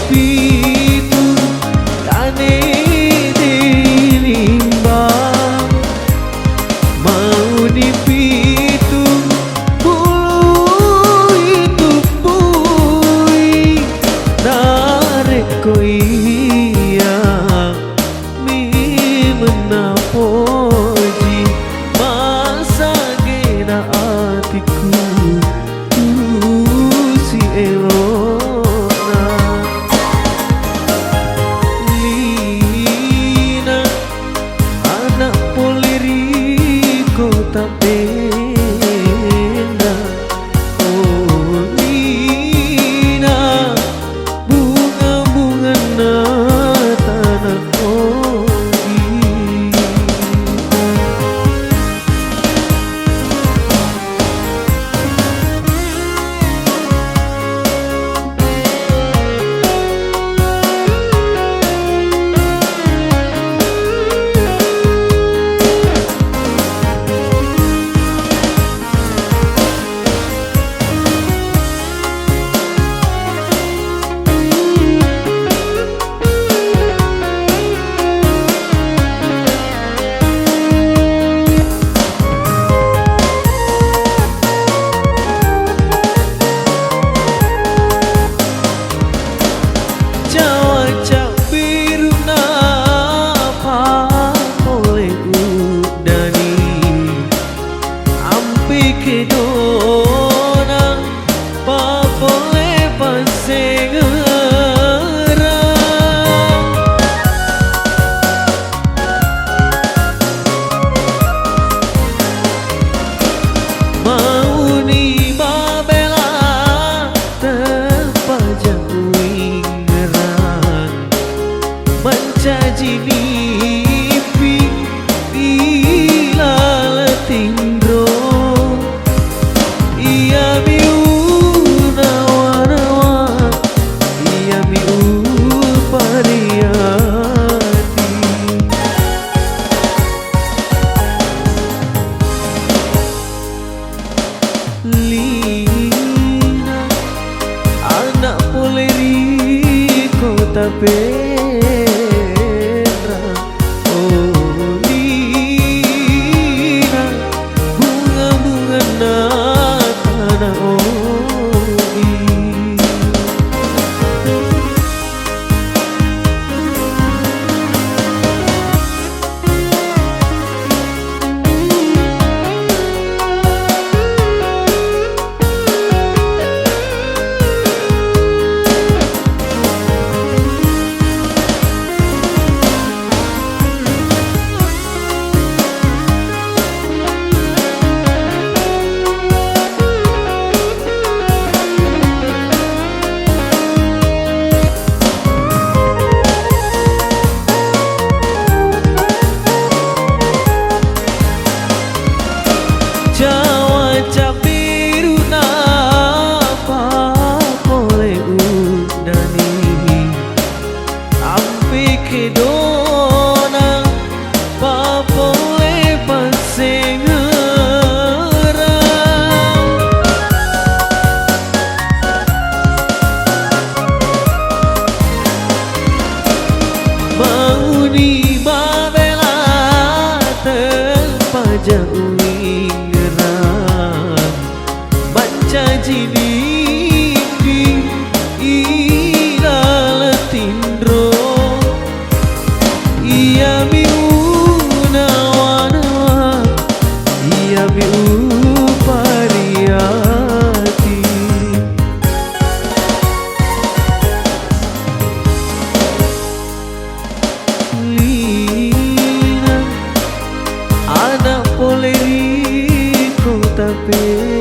pitu tane dilimbang mau di pitu bulu itu bui narik koi mi menapoji masa gena atiku si elona Lina anak poliri kota pena oh Lina bunga-bunga na tanah Mencaji lipi bila letindro ia miuna-wana ia miu pariati Lina anak poleri kota Pera oh Lina bunga-bunga na tanah ogi Jawa cabiru napa boleh undani ampe ke dona pa boleh pasengera mau di babela terpajang Mencaji lipi ila letindro ia miuna-wana ia miu pariati Lina anak poleri kota Pera